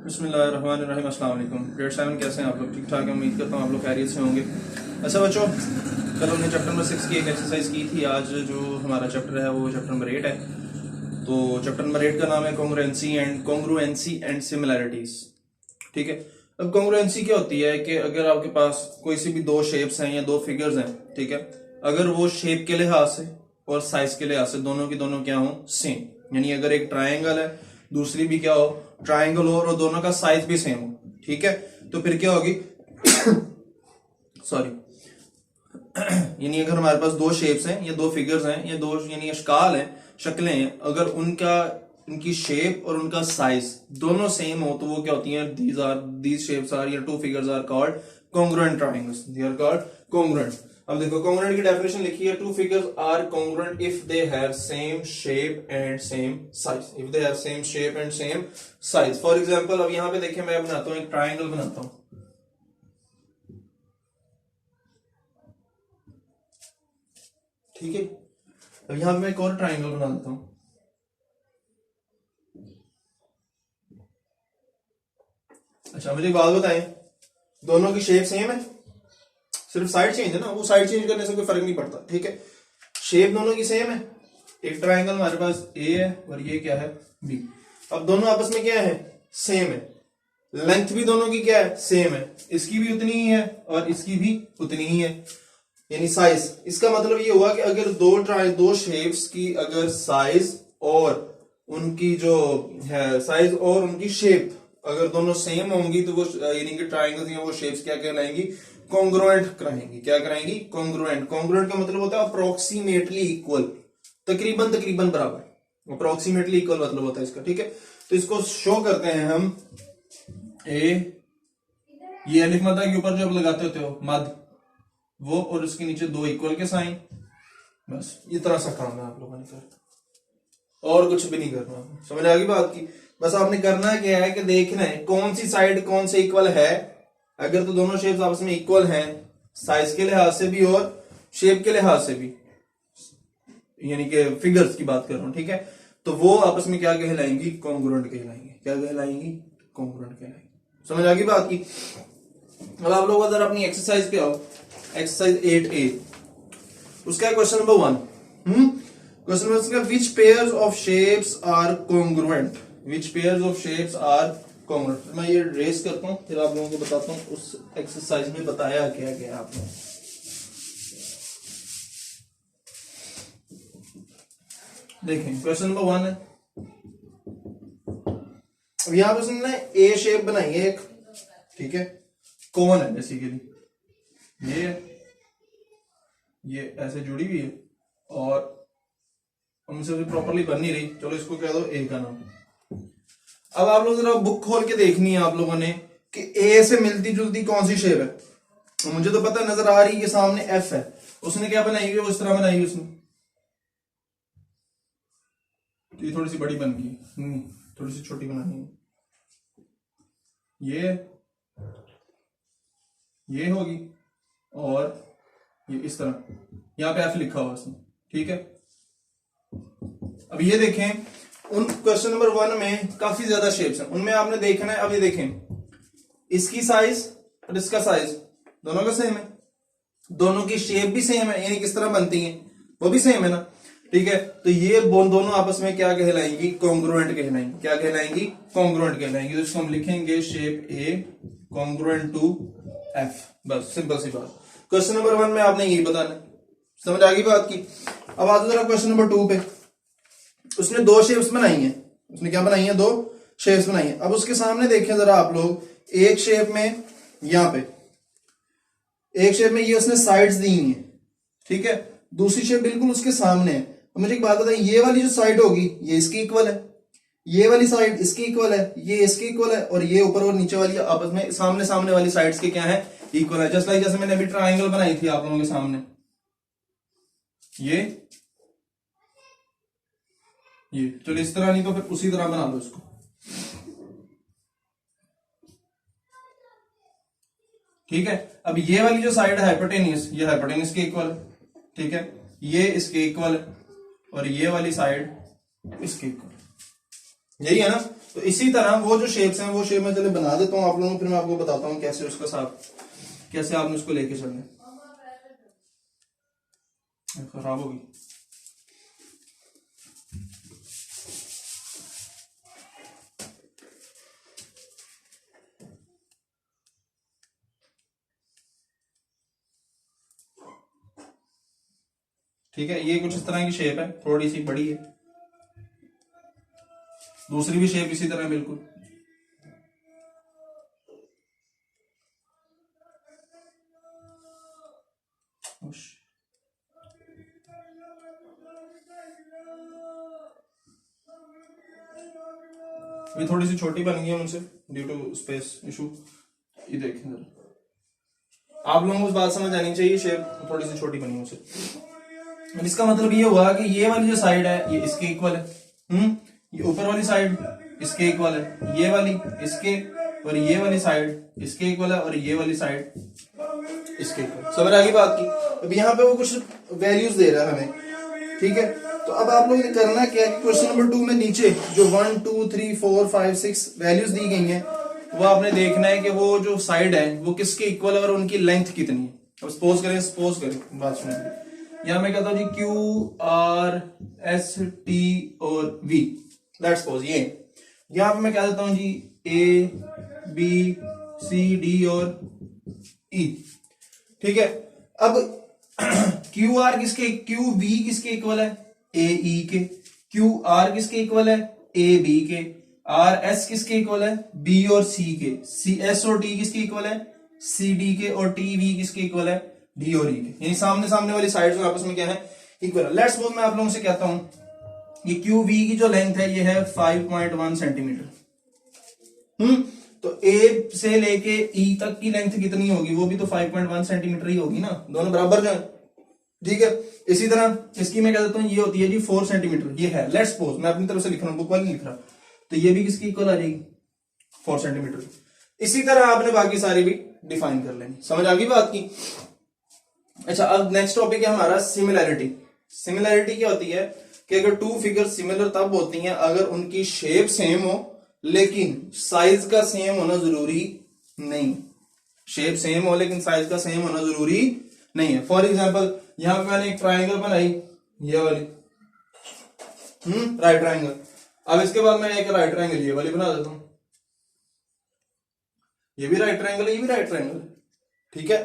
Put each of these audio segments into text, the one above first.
बिस्मिल्लाहिर्रहमानिर्रहीम। अस्सलाम वालेकुम। ग्रेड 7 कैसे हैं आप लोग? ठीक ठाक है, उम्मीद करता हूँ आप लोग खैरियत से होंगे। अच्छा बच्चों, कल हमने चैप्टर नंबर 6 की एक एक्सरसाइज की थी। आज जो हमारा चैप्टर है वो चैप्टर नंबर 8 है। तो चैप्टर नंबर 8 का नाम है कॉन्ग्रुएंसी एंड सिमिलैरिटीज। ठीक है। अब कॉन्ग्रुएंसी क्या होती है कि अगर आपके पास कोई सी भी दो शेप्स हैं या दो फिगर्स हैं, ठीक है, अगर वो शेप के लिहाज से और साइज के लिहाज से दोनों की दोनों क्या हो, सेम, यानी अगर एक ट्राइंगल है दूसरी भी क्या हो, ट्राइंगल हो, और दोनों का साइज भी सेम हो, ठीक है, तो फिर क्या होगी सॉरी यानी अगर हमारे पास दो शेप्स हैं या दो फिगर्स हैं या दो यानी अशकाल हैं, शक्लें हैं, अगर उनकी शेप और उनका साइज दोनों सेम हो तो वो क्या होती हैं, दीज शेप्स आर या two figures are called congruent triangles. They are called congruent. अब देखो कॉन्ग्रुएंट की डेफिनेशन लिखी है, two figures are congruent if they have same shape and same size. If they have same shape and same size. For example अब यहां पे देखिए, मैं बनाता हूं एक ट्राइंगल बनाता हूं, ठीक है। अब यहां पे मैं एक और ट्राइंगल बना देता हूं। अच्छा मुझे एक बात बताएं, दोनों की शेप सेम है, सिर्फ साइड चेंज है ना, वो साइड चेंज करने से कोई फर्क नहीं पड़ता, ठीक है। शेप दोनों की सेम है, एक ट्राइंगल हमारे पास ए है और ये क्या है, बी। अब दोनों आपस में क्या है, सेम है। लेंथ भी दोनों की क्या है, सेम है, इसकी भी उतनी ही है और इसकी भी उतनी ही है, यानी साइज। इसका मतलब ये हुआ कि अगर दो शेप्स की अगर साइज और उनकी जो है साइज और उनकी शेप अगर दोनों सेम होंगी तो वो यानी कि ट्राइंगल्स या वो शेप्स क्या कहलाएंगी, कॉन्ग्रुएंट कराएंगी। क्या कराएंगी, कॉन्ग्रुएंट। कॉन्ग्रुएंट का मतलब होता है अप्रोक्सीमेटली इक्वल, तकरीबन बराबर, अप्रोक्सीमेटली इक्वल मतलब होता है इसका, ठीक है। तो इसको शो करते हैं हम ये अलिफ मद्दा के ऊपर जो आप लगाते होते हो मद, वो, और उसके नीचे दो इक्वल के साइन, बस इतना सा काम है आप लोगों ने कर, और कुछ भी नहीं करना। समझ आ गई बात की? बस आपने करना क्या है कि देखना है कौन सी साइड कौन से इक्वल है। अगर तो दोनों शेप्स आपस में इक्वल हैं, साइज के लिहाज से भी और शेप के लिहाज से भी, यानी कि फिगर्स की बात कर रहा हूं, ठीक है, तो वो आपस में क्या कहलाएंगी, कॉन्ग्रुएंट कहलाएंगे। क्या कहलाएंगी, कॉन्ग्रुएंट कहलाएंगे। समझ आ गई बात की? अब आप लोग अगर अपनी एक्सरसाइज पे आओ, एक्सरसाइज 8A, उसका question number 1। Question number which pairs of shapes are congruent, which pairs of shapes are congruent. मैं ये रेस करता हूं फिर आप लोगों को बताता हूं उस एक्सरसाइज में बताया क्या गया आपने। देखें क्वेश्चन नंबर 1 है। अब यहां पर हमने ए शेप बनाई है एक, ठीक है, कौन है बेसिकली ये ऐसे जुड़ी हुई है और हमसे प्रॉपरली बन नहीं रही, चलो इसको कह दो ए का नाम। अब आप लोग जरा बुक खोल के देखनी है आप लोगों ने कि ए से मिलती जुलती कौन सी शेप है। तो मुझे तो पता नजर आ रही है सामने एफ है, उसने क्या बनाई हुई है, उस तरह बनाई हुई उसने, तो ये थोड़ी सी बड़ी बन गई, थोड़ी सी छोटी बनानी है, ये होगी और ये इस तरह, यहां पे एफ लिखा हुआ उसने, ठीक है। अब ये देखें, उन क्वेश्चन नंबर 1 में काफी ज्यादा शेप्स हैं, उनमें आपने देखना है। अब ये देखें, इसकी साइज और इसका साइज दोनों का सेम है, दोनों की शेप भी सेम है, यानी किस तरह बनती है वो भी सेम है ना, ठीक है। तो ये दोनों आपस में क्या कहलाएंगी, कॉन्ग्रुएंट कहलाएंगी। क्या कहलाएंगी, कॉन्ग्रुएंट कहलाएंगी। तो इसको हम लिखेंगे shape A congruent to F, बस सिंपल सी बात। क्वेश्चन नंबर 1 में आपने यही बताना। समझ आ गई बात की? अब आ जाओ जरा क्वेश्चन नंबर 2 पे। उसने दो शेप्स बनाई हैं, उसने क्या बनाई है, दो शेप्स बनाई है। अब उसके सामने देखें जरा आप लोग, एक शेप में यहां पे एक शेप में ये उसने साइड्स दी हैं, ठीक है, दूसरी शेप बिल्कुल उसके सामने है। अब मुझे एक बात बताएं, ये वाली जो साइड होगी ये इसकी इक्वल है, ये वाली साइड इसकी इक्वल है, ये इसकी इक्वल है, और ये ऊपर और नीचे वाली आपस में सामने वाली साइड्स के क्या है, इक्वल है। जस्ट लाइक जैसे मैंने अभी ट्राइंगल बनाई थी आप लोगों के सामने, ये चलो इस तरह, नहीं तो फिर उसी तरह बना दो इसको, ठीक है। अब ये वाली जो साइड है हाइपोटेनियस, ये हाइपोटेनियस के इक्वल है, ठीक है, ये इसके इक्वल है, और ये वाली साइड इसके इक्वल, यही है ना। तो इसी तरह वो जो शेप्स हैं वो शेप मैं चले बना देता हूं आप लोगों को, फिर मैं आपको बताता हूं कैसे उसका साथ कैसे आपने उसको लेके चलना है। खराब होगी। ठीक है, ये कुछ इस तरह की शेप है, थोड़ी सी बड़ी है। दूसरी भी शेप इसी तरह बिल्कुल। ये थोड़ी सी छोटी बन गई है मुझसे ड्यू टू स्पेस इशू। ये देखें जरा, आप लोगों को उस बात समझ आनी चाहिए, शेप थोड़ी सी छोटी बनी मुझसे। इसका मतलब ये हुआ कि ये वाली जो साइड है ये इसके इक्वल है, ये ऊपर वाली साइड इसके इक्वल है, ये वाली इसके, और ये वाली साइड इसके इक्वल है, और ये वाली साइड इसके इक्वल। समझ आ गई बात की। अब यहाँ पे वो कुछ वैल्यूज दे रहा है हमें, ठीक है। तो अब आप लोग ये करना क्या है, क्वेश्चन नंबर 2 में नीचे जो 1 2 3 4 5 6 वैल्यूज दी गई हैं वो आपने देखना है कि वो जो साइड है वो किसके इक्वल है और उनकी लेंथ कितनी है। अब सपोज करें बात सुनिए, यहां मैं कहता हूं जी QRST और V, लेट्स सपोज ये यहां पे मैं कह देता हूं जी ABCD और E, ठीक है। अब QR किसके, QV किसके इक्वल है, AE के। QR किसके इक्वल है, AB के। RS किसके इक्वल है, B और C के। CS और D किसके इक्वल है, CD के। और TV किसके इक्वल है, D और E के। यानी सामने सामने वाली साइड्स आपस में क्या है, इक्वल। लेट्स सपोज मैं आप लोगों से कहता हूं ये QV की जो लेंथ है ये है 5.1 सेंटीमीटर। तो A से लेके E तक की लेंथ कितनी होगी, वो भी तो 5.1 सेंटीमीटर ही होगी ना, दोनों बराबर जो है, ठीक है। इसी तरह इसकी मैं कह देता हूं ये होती है जी 4 सेंटीमीटर, ये है। लेट्स सपोज मैं अपनी तरफ से लिख रहा हूं, बुक वाली लिख रहा, तो ये भी किसकी इक्वल आ जाएगी, 4 सेंटीमीटर। इसी तरह आपने बाकी सारी भी डिफाइन कर लेनी। समझ आ गई बात की। अच्छा, अब नेक्स्ट टॉपिक है हमारा सिमिलैरिटी। सिमिलैरिटी क्या होती है कि अगर टू फिगर सिमिलर तब होती हैं अगर उनकी शेप सेम हो लेकिन साइज का सेम होना जरूरी नहीं। शेप सेम हो लेकिन साइज का सेम होना जरूरी नहीं है। फॉर एग्जाम्पल यहां पे मैंने एक ट्राइंगल बनाई, ये वाली राइट ट्राइंगल। अब इसके बाद मैं एक राइट ट्राइंगल ये वाली बना देता हूं, ये भी राइट ट्राइंगल है, ये भी राइट ट्राइंगल है, ठीक है।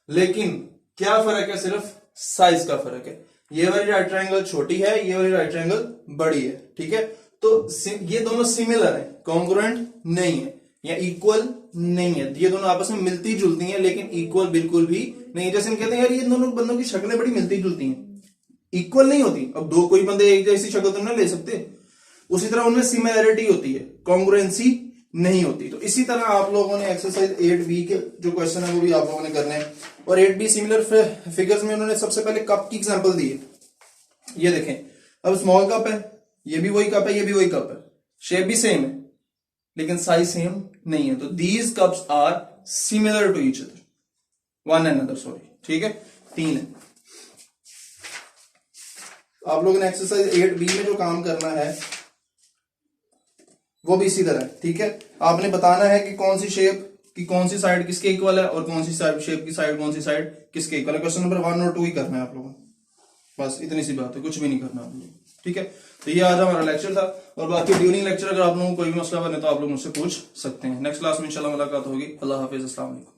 लेकिन क्या फर्क है, सिर्फ साइज का फर्क है। ये वाली राइट ट्राइंगल छोटी है, ये वाली राइट ट्राइंगल बड़ी है, ठीक है। तो ये दोनों सिमिलर है, कॉन्ग्रुएंट नहीं है या इक्वल नहीं है। ये दोनों आपस में मिलती जुलती हैं लेकिन इक्वल बिल्कुल भी नहीं। जैसे हम कहते हैं यार ये दोनों बंदों की शक्लें बड़ी मिलती जुलती हैं, इक्वल नहीं होती। अब दो कोई बंदे एक जैसी शक्ल तो नहीं ले सकते, उसी तरह उनमें सिमिलैरिटी होती है, कॉन्ग्रुएंसी नहीं होती। तो इसी तरह आप लोगों ने एक्सरसाइज 8B के जो क्वेश्चन है वो भी आप लोगों ने करने हैं। और 8B सिमिलर फिगर्स में उन्होंने सबसे पहले कप की एग्जांपल दी है, ये देखें। अब स्मॉल कप है, ये भी वही कप है, ये भी वही कप है, शेप भी सेम है लेकिन साइज सेम नहीं है। तो these cups are similar to each other, one another, sorry, ठीक है। 3 है। आप लोगों ने एक्सरसाइज 8B में जो काम करना है वो भी इसी तरह है, ठीक है। आपने बताना है कि कौन सी शेप की कौन सी साइड किसके इक्वल है और कौन सी शेप की साइड कौन सी साइड किसके इक्वल है। क्वेश्चन नंबर 1 और 2 ही करना है आप लोगों को, बस इतनी सी बात है, कुछ भी नहीं करना आप लोग, ठीक है। तो ये आज हमारा लेक्चर था और बाकी ड्यूरिंग लेक्चर अगर आप लोगों को कोई भी मसला बने तो आप लोग मुझसे पूछ सकते हैं। नेक्स्ट क्लास में इंशाल्लाह मुलाकात होगी। अल्लाह हाफिज, अस्सलाम वालेकुम।